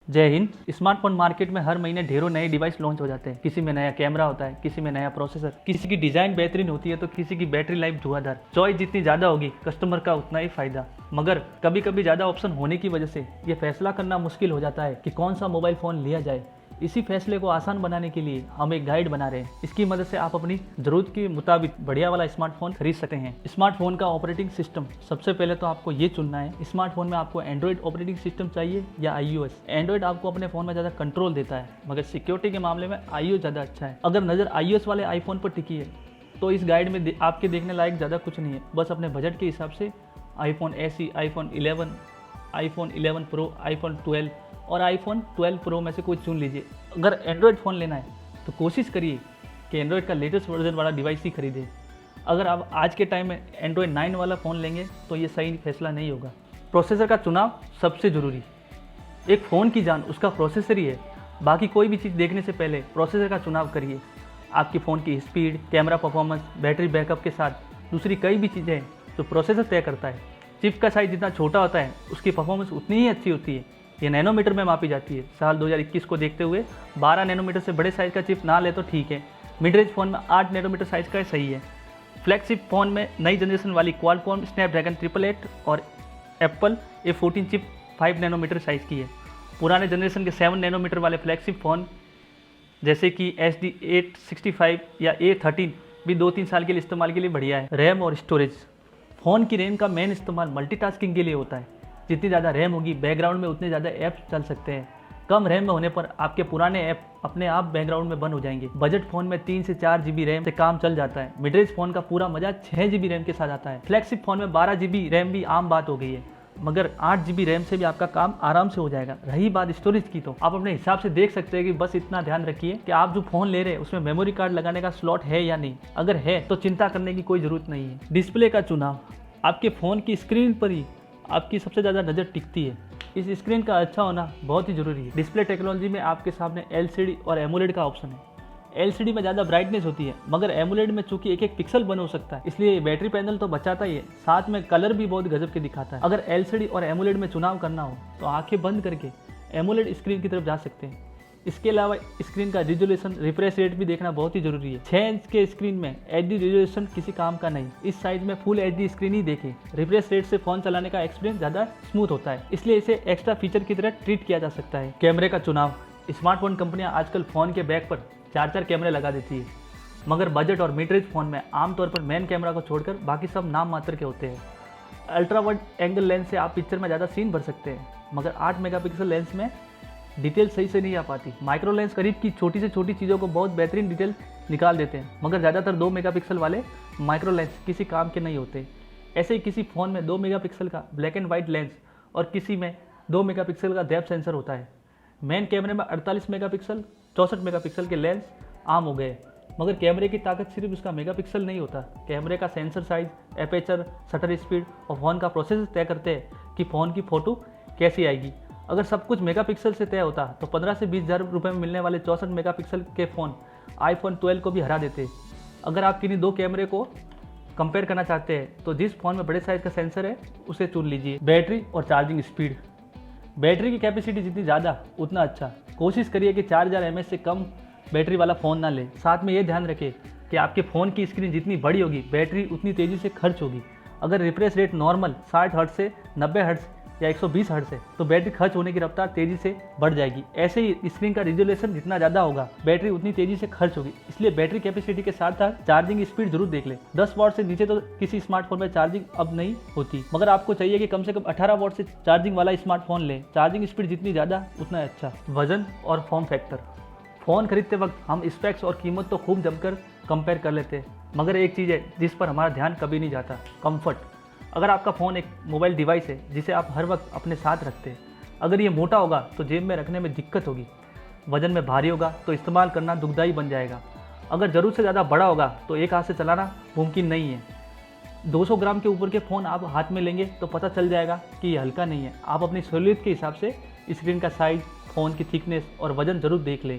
जय Hind. Smartphone market में हर महीने ढेरों नए डिवाइस लॉन्च हो जाते हैं। किसी में नया कैमरा होता है, किसी में नया प्रोसेसर, किसी की डिजाइन बेहतरीन होती है तो किसी की बैटरी लाइफ धुआंधार। चॉइस जितनी ज़्यादा होगी कस्टमर का उतना ही फायदा। मगर कभी कभी ज़्यादा ऑप्शन होने की वजह से ये फैसला करना मुश्किल हो जाता है कि कौन सा मोबाइल फ़ोन लिया जाए। इसी फैसले को आसान बनाने के लिए हम एक गाइड बना रहे हैं। इसकी मदद से आप अपनी ज़रूरत के मुताबिक बढ़िया वाला स्मार्टफोन खरीद सकते हैं। स्मार्टफोन का ऑपरेटिंग सिस्टम, सबसे पहले तो आपको ये चुनना है स्मार्टफोन में आपको एंड्रॉइड ऑपरेटिंग सिस्टम चाहिए या iOS। एंड्रॉइड आपको अपने फ़ोन में ज़्यादा कंट्रोल देता है, मगर सिक्योरिटी के मामले में iOS ज़्यादा अच्छा है। अगर नज़र iOS वाले आईफोन पर टिकी है तो इस गाइड में आपके देखने लायक ज़्यादा कुछ नहीं है। बस अपने बजट के हिसाब से iPhone SE, iPhone 11, iPhone 11 Pro, iPhone 12 और iPhone 12 Pro में से कोई चुन लीजिए। अगर एंड्रॉयड फ़ोन लेना है तो कोशिश करिए कि एंड्रॉयड का लेटेस्ट वर्जन वाला डिवाइस ही खरीदें। अगर आप आज के टाइम में एंड्रॉयड 9 वाला फ़ोन लेंगे तो ये सही फैसला नहीं होगा। प्रोसेसर का चुनाव सबसे ज़रूरी। एक फ़ोन की जान उसका प्रोसेसर ही है। बाकी कोई भी चीज़ देखने से पहले प्रोसेसर का चुनाव करिए। आपकी फ़ोन की speed, camera performance, battery backup के साथ दूसरी कई भी चीज़ें जो प्रोसेसर तय करता है। चिप का साइज़ जितना छोटा होता है उसकी परफॉर्मेंस उतनी ही अच्छी होती है। ये नैनोमीटर में मापी जाती है। साल 2021 को देखते हुए 12 नैनोमीटर से बड़े साइज़ का चिप ना ले तो ठीक है। मिड रेंज फ़ोन में 8 नैनोमीटर साइज़ का सही है। फ्लैगशिप फ़ोन में नई जनरेशन वाली क्वालकॉम स्नैपड्रैगन 888 और Apple A14 chip 5 nanometre size की है। पुराने जनरेशन के 7 नैनोमीटर वाले फ्लैगशिप फ़ोन जैसे कि HD 865 या A13 भी 2-3 साल के लिए इस्तेमाल के लिए बढ़िया है। रैम और स्टोरेज, फ़ोन की रैम का मेन इस्तेमाल मल्टीटास्किंग के लिए होता है। जितनी ज़्यादा रैम होगी बैकग्राउंड में उतने ज़्यादा ऐप्स चल सकते हैं। कम रैम में होने पर आपके पुराने ऐप अपने आप बैकग्राउंड में बंद हो जाएंगे। बजट फ़ोन में 3 से 4 GB रैम से काम चल जाता है। मिड रेंज फ़ोन का पूरा मजा 6 GB रैम के साथ आता है। फ्लैगशिप फ़ोन में 12 GB रैम भी आम बात हो गई है, मगर 8 GB रैम से भी आपका काम आराम से हो जाएगा। रही बात स्टोरेज की तो आप अपने हिसाब से देख सकते हैं कि बस इतना ध्यान रखिए कि आप जो फ़ोन ले रहे हैं उसमें मेमोरी कार्ड लगाने का स्लॉट है या नहीं। अगर है तो चिंता करने की कोई ज़रूरत नहीं है। डिस्प्ले का चुनाव, आपके फ़ोन की स्क्रीन पर ही आपकी सबसे ज़्यादा नज़र टिकती है। इस स्क्रीन का अच्छा होना बहुत ही ज़रूरी है। डिस्प्ले टेक्नोलॉजी में आपके सामने LCD और एमोलेड का ऑप्शन है। LCD में ज़्यादा ब्राइटनेस होती है, मगर एमोलेड में चूंकि एक एक पिक्सल बन हो सकता है, इसलिए बैटरी पैनल तो बचाता ही है, साथ में कलर भी बहुत गजब के दिखाता है। अगर LCD और एमोलेड में चुनाव करना हो तो आंखें बंद करके एमोलेड स्क्रीन की तरफ जा सकते हैं। इसके अलावा स्क्रीन का रिजोल्यूशन, रिफ्रेश रेट भी देखना बहुत ही जरूरी है। 6 इंच के स्क्रीन में HD रिजोल्यूशन किसी काम का नहीं। इस साइज में फुल HD स्क्रीन ही देखें। रिफ्रेश रेट से फ़ोन चलाने का एक्सपीरियंस ज़्यादा स्मूथ होता है, इसलिए इसे एक्स्ट्रा फीचर की तरह ट्रीट किया जा सकता है। कैमरे का चुनाव, स्मार्टफोन कंपनियां आजकल फ़ोन के बैक पर 4-4 कैमरे लगा देती है, मगर बजट और मिड रेंज फ़ोन में आमतौर पर मेन कैमरा को छोड़कर बाकी सब नाम मात्र के होते हैं। अल्ट्रा वाइड एंगल लेंस से आप पिक्चर में ज़्यादा सीन भर सकते हैं, मगर 8 मेगापिक्सल लेंस में डिटेल सही से नहीं आ पाती। माइक्रो लेंस करीब की छोटी से छोटी चीज़ों को बहुत बेहतरीन डिटेल निकाल देते हैं, मगर ज़्यादातर 2 मेगापिक्सल वाले माइक्रो लेंस किसी काम के नहीं होते। ऐसे ही किसी फ़ोन में 2 मेगापिक्सल का ब्लैक एंड वाइट लेंस और किसी में 2 मेगापिक्सल का डेप्थ सेंसर होता है। मेन कैमरे में 48 मेगापिक्सल, 64 मेगापिक्सल के लेंस आम हो गए, मगर कैमरे की ताकत सिर्फ उसका मेगापिक्सल नहीं होता। कैमरे का sensor size, aperture, shutter speed और फ़ोन का प्रोसेसर तय करते हैं कि फ़ोन की फ़ोटो कैसी आएगी। अगर सब कुछ मेगापिक्सल से तय होता तो 15 से 20 हज़ार रुपये में मिलने वाले 64 मेगापिक्सल के फ़ोन iPhone 12 को भी हरा देते। अगर आप किन्हीं 2 कैमरे को कंपेयर करना चाहते हैं तो जिस फ़ोन में बड़े साइज़ का सेंसर है उसे चुन लीजिए। बैटरी और चार्जिंग स्पीड, बैटरी की कैपेसिटी जितनी ज़्यादा उतना अच्छा। कोशिश करिए कि 4000 mAh से कम बैटरी वाला फ़ोन ना लें। साथ में ये ध्यान रखें कि आपके फ़ोन की स्क्रीन जितनी बड़ी होगी बैटरी उतनी तेज़ी से खर्च होगी। अगर रिफ्रेश रेट नॉर्मल 60 हर्ट्ज से 90 हर्ट्ज या 120 हर्ट्ज है तो बैटरी खर्च होने की रफ्तार तेज़ी से बढ़ जाएगी। ऐसे ही स्क्रीन का रिजोल्यूशन जितना ज़्यादा होगा बैटरी उतनी तेज़ी से खर्च होगी, इसलिए बैटरी कैपेसिटी के साथ साथ चार्जिंग स्पीड जरूर देख लें। 10 वॉट से नीचे तो किसी स्मार्टफोन में चार्जिंग अब नहीं होती, मगर आपको चाहिए कि कम से कम 18 वॉट से चार्जिंग वाला स्मार्टफोन लें। चार्जिंग स्पीड जितनी ज़्यादा उतना अच्छा। वजन और फॉर्म फैक्टर, फ़ोन खरीदते वक्त हम स्पेक्स और कीमत तो खूब जमकर कंपेयर कर लेते हैं, मगर एक चीज़ है जिस पर हमारा ध्यान कभी नहीं जाता, कंफर्ट। अगर आपका फ़ोन एक मोबाइल डिवाइस है जिसे आप हर वक्त अपने साथ रखते हैं, अगर ये मोटा होगा तो जेब में रखने में दिक्कत होगी, वजन में भारी होगा तो इस्तेमाल करना दुखदाई बन जाएगा, अगर ज़रूरत से ज़्यादा बड़ा होगा तो एक हाथ से चलाना मुमकिन नहीं है। 200 ग्राम के ऊपर के फ़ोन आप हाथ में लेंगे तो पता चल जाएगा कि ये हल्का नहीं है। आप अपनी सहूलियत के हिसाब से स्क्रीन का साइज़, फ़ोन की थिकनेस और वज़न ज़रूर देख लें।